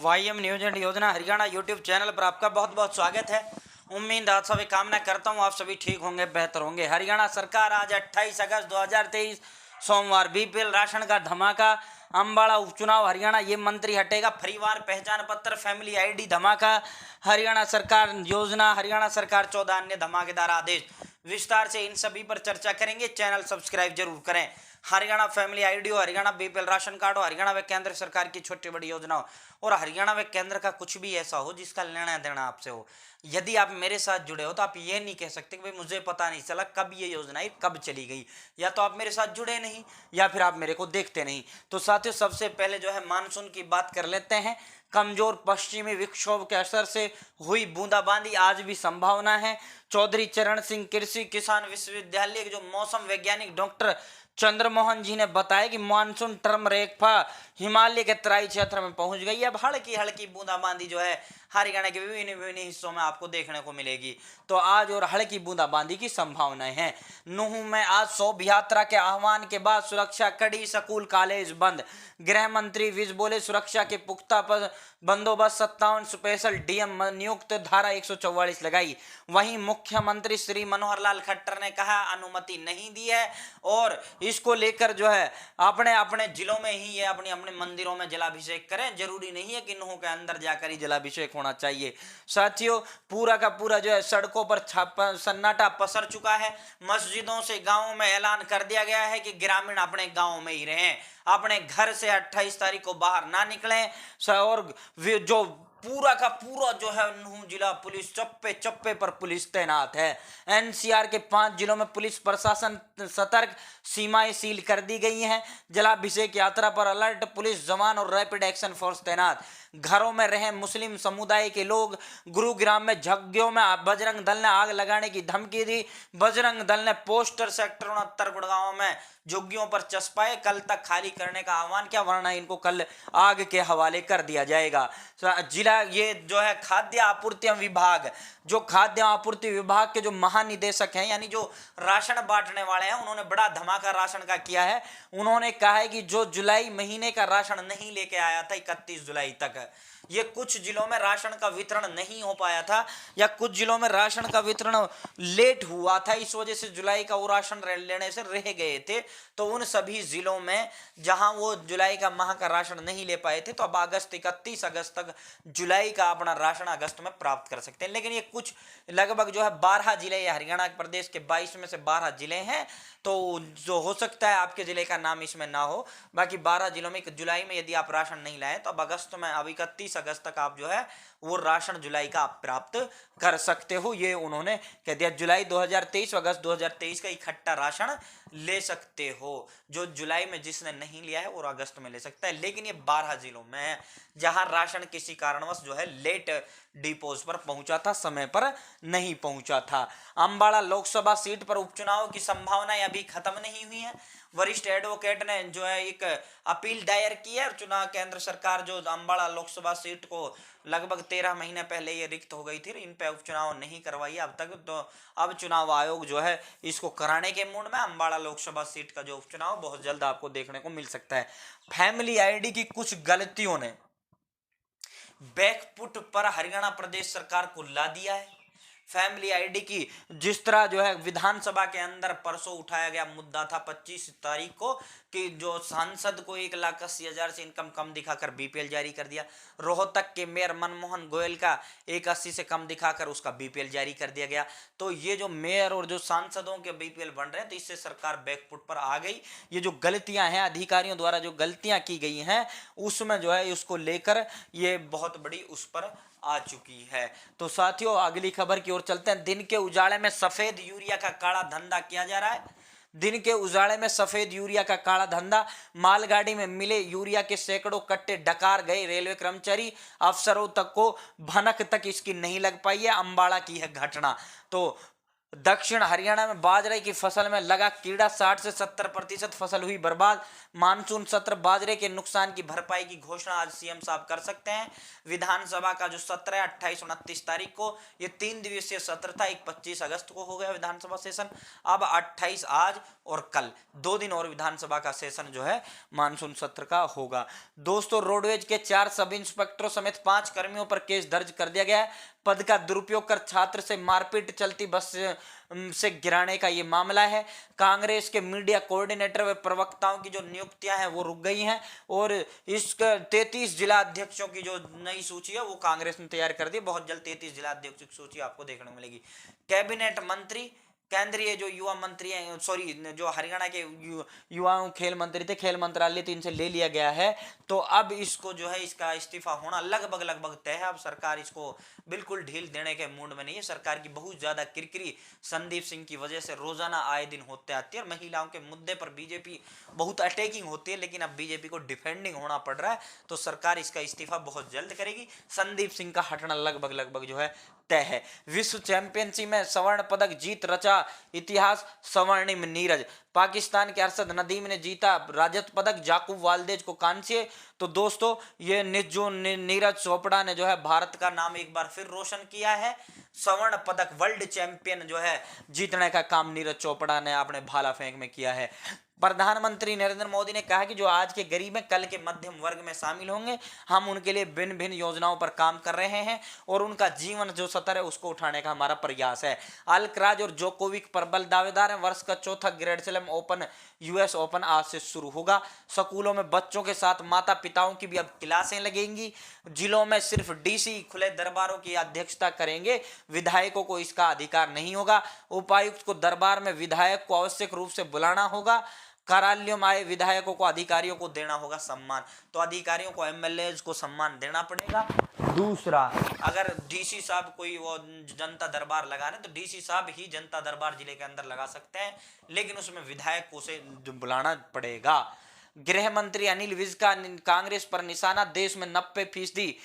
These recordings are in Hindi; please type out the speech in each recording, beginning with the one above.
वाईएम न्यूज एंड योजना हरियाणा यूट्यूब चैनल पर आपका बहुत बहुत स्वागत है। उम्मीद आप सभी कामना करता हूं आप सभी ठीक होंगे, बेहतर होंगे। हरियाणा सरकार आज 28 अगस्त 2023 सोमवार बीपीएल राशन का धमाका, अम्बाड़ा उपचुनाव हरियाणा ये मंत्री हटेगा, परिवार पहचान पत्र फैमिली आईडी धमाका, हरियाणा सरकार योजना, हरियाणा सरकार 14 अन्य धमाकेदार आदेश। विस्तार से इन सभी पर चर्चा करेंगे। चैनल सब्सक्राइब जरूर करें। हरियाणा फैमिली आईडी हो, हरियाणा बीपीएल राशन कार्ड हो, हरियाणा व केंद्र सरकार की छोटी बड़ी योजना हो और हरियाणा व केंद्र का कुछ भी ऐसा हो जिसका लेना देना आपसे हो। यदि आप मेरे साथ जुड़े हो तो आप ये नहीं कह सकते कि भाई मुझे पता नहीं चला कब ये योजना आई, कब चली गई। या तो आप मेरे साथ जुड़े नहीं या फिर आप मेरे को देखते नहीं। तो साथियों, सबसे पहले जो है मानसून की बात कर लेते हैं। कमजोर पश्चिमी विक्षोभ के असर से हुई बूंदाबांदी आज भी संभावना है। चौधरी चरण सिंह कृषि किसान विश्वविद्यालय के जो मौसम वैज्ञानिक डॉक्टर चंद्रमोहन जी ने बताया कि मानसून टर्म रेखा हिमालय के तराई क्षेत्र में पहुंच गई। अब हल्की हल्की बूंदाबांदी जो है हरियाणा के विभिन्न विभिन्न हिस्सों में आपको देखने को मिलेगी। तो आज और हल्की बूंदाबांदी की संभावनाएं हैं। नूह में आज शोभ यात्रा के आह्वान के बाद सुरक्षा कड़ी, स्कूल कॉलेज बंद। गृह मंत्री विज बोले सुरक्षा के पुख्ता बंदोबस्त, 57 स्पेशल डीएम नियुक्त, धारा 144 लगाई। वहीं मुख्यमंत्री श्री मनोहर लाल खट्टर ने कहा अनुमति नहीं दी है और इसको लेकर जो है अपने अपने जिलों में ही ये अपने अपने मंदिरों में जलाभिषेक करें। जरूरी नहीं है कि नूह के अंदर जाकर ही जलाभिषेक होना चाहिए। साथियों, पूरा का पूरा जो है सड़कों पर सन्नाटा पसर चुका है। मस्जिदों से गांवों में ऐलान कर दिया गया है कि ग्रामीण अपने गांव में ही रहें, अपने घर से 28 तारीख को बाहर ना निकलें। और जो पूरा का पूरा जो है नूह जिला पुलिस चप्पे चप्पे पर पुलिस तैनात है। एनसीआर के 5 जिलों में पुलिस प्रशासन सतर्क, सीमाएं सील कर दी गई हैं। जलाभिषेक यात्रा पर अलर्ट, पुलिस जवान और रैपिड एक्शन फोर्स तैनात। घरों में रहे मुस्लिम समुदाय के लोग। गुरुग्राम में झग्गियों में बजरंग दल ने आग लगाने की धमकी दी। बजरंग दल ने पोस्टर सेक्टर 69 गुड़गांव में झुग्गियों पर चस्पाए, कल तक खाली करने का आह्वान किया वरना इनको कल आग के हवाले कर दिया जाएगा। जिला ये जो है खाद्य आपूर्ति विभाग, जो खाद्य आपूर्ति विभाग के जो महानिदेशक हैं यानी जो राशन बांटने वाले हैं, उन्होंने बड़ा धमाका राशन का किया है। उन्होंने कहा है कि जो जुलाई महीने का राशन नहीं लेके आया था 31 जुलाई तक, ये कुछ जिलों में राशन का वितरण नहीं हो पाया था या कुछ जिलों में राशन का वितरण लेट हुआ था, इस वजह से जुलाई का वो राशन लेने से रह गए थे। तो उन सभी जिलों में जहां वो जुलाई का माह का राशन नहीं ले पाए थे, तो अब 31 अगस्त तक जुलाई का अपना राशन अगस्त में प्राप्त कर सकते हैं। लेकिन ये कुछ लगभग जो है 12 जिले या हरियाणा प्रदेश के 22 में से 12 जिले हैं, तो जो हो सकता है आपके जिले का नाम इसमें ना हो। बाकी 12 जिलों में जुलाई में यदि आप राशन नहीं लाए तो अब अगस्त में, अब 31 अगस्त तक आप जो है वो राशन जुलाई का आप प्राप्त कर सकते हो। ये उन्होंने कह दिया। जुलाई 2023 अगस्त 2023 का इकट्ठा राशन ले सकते हो। जो जुलाई में जिसने नहीं लिया है वो अगस्त में ले सकता है। लेकिन ये 12 जिलों में है जहां राशन किसी कारणवश जो है लेट डिपोज पर पहुंचा था, समय पर नहीं पहुंचा था। अम्बाड़ा लोकसभा सीट पर उपचुनाव की संभावनाएं अभी खत्म नहीं हुई है। वरिष्ठ एडवोकेट ने जो है एक अपील दायर की है और चुनाव केंद्र सरकार जो अम्बाड़ा लोकसभा सीट को लगभग 13 महीने पहले ये रिक्त हो गई थी, इन पे उपचुनाव नहीं करवाई अब तक। तो अब चुनाव आयोग जो है इसको कराने के मूड में। अम्बाड़ा लोकसभा सीट का जो उपचुनाव बहुत जल्द आपको देखने को मिल सकता है। फैमिली आईडी की कुछ गलतियों ने बैकफुट पर हरियाणा प्रदेश सरकार को ला दिया है। फैमिली आईडी की जिस तरह जो है विधानसभा के अंदर परसों उठाया गया मुद्दा था 25 तारीख को कि जो सांसद को 1,80,000 से इनकम कम दिखाकर बीपीएल जारी कर दिया। रोहतक के मेयर मनमोहन गोयल का 1,80 से कम दिखाकर उसका बीपीएल जारी कर दिया गया। तो ये जो मेयर और जो सांसदों के बीपीएल बन रहे हैं, तो इससे सरकार बैकफुट पर आ गई। ये जो गलतियां हैं, अधिकारियों द्वारा जो गलतियां की गई हैं, उसमें जो है उसको लेकर ये बहुत बड़ी उस पर आ चुकी है। तो साथियों, अगली खबर की ओर चलते हैं। दिन के उजाले में सफेद यूरिया का काला धंधा किया जा रहा है। दिन के उजाले में सफेद यूरिया का काला धंधा। मालगाड़ी में मिले यूरिया के सैकड़ों कट्टे डकार गए रेलवे कर्मचारी। अफसरों तक को भनक तक इसकी नहीं लग पाई है। अम्बाड़ा की है घटना। तो दक्षिण हरियाणा में बाजरे की फसल में लगा कीड़ा, 60 से 70% फसल हुई बर्बाद। मानसून सत्र बाजरे के नुकसान की भरपाई की घोषणा आज सीएम साहब कर सकते हैं। विधानसभा का जो सत्र है 28-29 तारीख को, ये 3 दिवसीय सत्र था। 25 अगस्त को हो गया विधानसभा सेशन। अब 28 आज और कल 2 दिन और विधानसभा का सेशन जो है मानसून सत्र का होगा। दोस्तों, रोडवेज के 4 सब इंस्पेक्टरों समेत 5 कर्मियों पर केस दर्ज कर दिया गया है। पद का दुरुपयोग कर छात्र से मारपीट, चलती बस से गिराने का ये मामला है। कांग्रेस के मीडिया कोऑर्डिनेटर व प्रवक्ताओं की जो नियुक्तियां हैं वो रुक गई हैं और इस 33 जिला अध्यक्षों की जो नई सूची है वो कांग्रेस ने तैयार कर दी। बहुत जल्द 33 जिला अध्यक्षों की सूची आपको देखने को मिलेगी। कैबिनेट मंत्री, केंद्रीय जो युवा मंत्री हैं, सॉरी जो हरियाणा के युवाओं खेल मंत्री थे, खेल मंत्रालय तो इनसे ले लिया गया है। तो अब इसको जो है इसका इस्तीफा होना लगभग तय है। अब सरकार इसको बिल्कुल ढील देने के मूड में नहीं है। सरकार की बहुत ज्यादा किरकिरी संदीप सिंह की वजह से रोजाना आए दिन होते आती है और महिलाओं के मुद्दे पर बीजेपी बहुत अटैकिंग होती है, लेकिन अब बीजेपी को डिफेंडिंग होना पड़ रहा है। तो सरकार इसका इस्तीफा बहुत जल्द करेगी। संदीप सिंह का हटना लगभग जो है तय है। विश्व चैंपियनशिप में स्वर्ण पदक जीत रचा इतिहास, स्वर्णिम नीरज। पाकिस्तान के अरशद नदीम ने जीता रजत पदक, जाकूब वालदेज को कांस्य। तो दोस्तों, ये नीरज चोपड़ा ने जो है भारत का नाम एक बार फिर रोशन किया है। स्वर्ण पदक, वर्ल्ड चैंपियन जो है जीतने का काम नीरज चोपड़ा ने अपने भाला फेंक में किया है। प्रधानमंत्री नरेंद्र मोदी ने कहा कि जो आज के गरीब हैं कल के मध्यम वर्ग में शामिल होंगे। हम उनके लिए भिन्न भिन्न योजनाओं पर काम कर रहे हैं और उनका जीवन जो स्तर है उसको उठाने का हमारा प्रयास है। अल्कराज और जोकोविक प्रबल दावेदार हैं। वर्ष का चौथा grand slam open US open आज से शुरू होगा। स्कूलों में बच्चों के साथ माता पिताओं की भी अब क्लासें लगेंगी। जिलों में सिर्फ डीसी खुले दरबारों की अध्यक्षता करेंगे, विधायकों को इसका अधिकार नहीं होगा। उपायुक्त को दरबार में विधायक को आवश्यक रूप से बुलाना होगा। कार्यालयों में आए विधायकों को अधिकारियों को देना होगा सम्मान। तो अधिकारियों को एमएलए को सम्मान देना पड़ेगा। दूसरा, अगर डीसी साहब कोई वो जनता दरबार लगा रहे तो डीसी साहब ही जनता दरबार जिले के अंदर लगा सकते हैं, लेकिन उसमें विधायक को उसे बुलाना पड़ेगा। गृह मंत्री अनिल विज का कांग्रेस पर निशाना। देश में 90%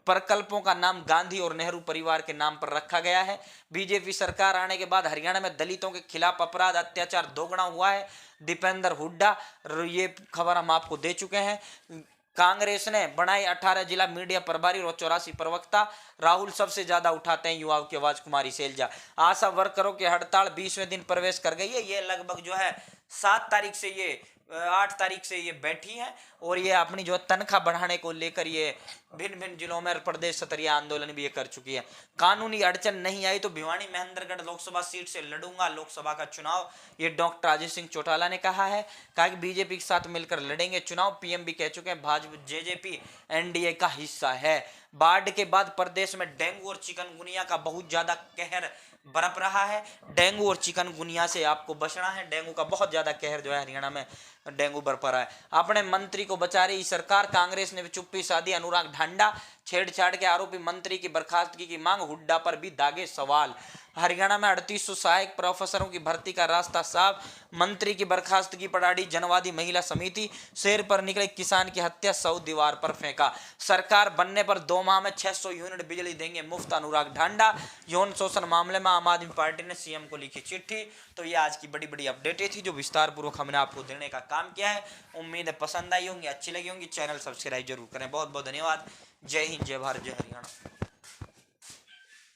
प्रकल्पों का नाम गांधी और नेहरू परिवार के नाम पर रखा गया है। बीजेपी सरकार आने के बाद हरियाणा में दलितों के खिलाफ अपराध अत्याचार दोगुना हुआ है। दीपेंद्र हुड्डा, ये खबर हम आपको दे चुके हैं। कांग्रेस ने बनाए 18 जिला मीडिया प्रभारी और 84 प्रवक्ता। राहुल सबसे ज्यादा उठाते हैं युवाओं की आवाज, कुमारी सैलजा। आशा वर्करों की हड़ताल 20वें दिन प्रवेश कर गई है। ये लगभग जो है 7 तारीख से ये 8 तारीख से ये बैठी है और ये अपनी जो तनख्वाह बढ़ाने को लेकर ये भिन्न भिन्न जिलों में प्रदेश स्तरीय आंदोलन भी ये कर चुकी है। कानूनी अड़चन नहीं आई तो भिवानी महेंद्रगढ़ लोकसभा सीट से लड़ूंगा लोकसभा का चुनाव, ये डॉक्टर राजेश सिंह चौटाला ने कहा है। कहा कि बीजेपी के साथ मिलकर लड़ेंगे चुनाव। पीएम भी कह चुके हैं भाजपा जेजेपी एनडीए का हिस्सा है। बाढ़ के बाद प्रदेश में डेंगू और चिकनगुनिया का बहुत ज्यादा कहर बरप रहा है। डेंगू और चिकनगुनिया से आपको बचना है। डेंगू का बहुत ज्यादा कहर जो है हरियाणा में डेंगू बरप रहा है। अपने मंत्री को बचा रही सरकार। कांग्रेस ने भी चुप्पी साधी। अनुराग ढांडा, छेड़छाड़ के आरोपी मंत्री की बर्खास्तगी की मांग। हुड्डा पर भी दागे सवाल। हरियाणा में 3800 सहायक प्रोफेसरों की भर्ती का रास्ता साफ। मंत्री की बर्खास्तगी पर अड़ी जनवादी महिला समिति। शेर पर निकले किसान की हत्या, 100 दीवार पर फेंका। सरकार बनने पर 2 माह में 600 यूनिट बिजली देंगे मुफ्त। अनुराग ढांडा। यौन शोषण मामले में आम आदमी पार्टी ने सीएम को लिखी चिट्ठी। तो ये आज की बड़ी अपडेटें थी जो विस्तार पूर्वक हमने आपको देने का काम किया है। उम्मीद है पसंद आई होंगी, अच्छी लगी होंगी। चैनल सब्सक्राइब जरूर करें। बहुत बहुत धन्यवाद। जय हिंद, जय भारत, जय हरियाणा।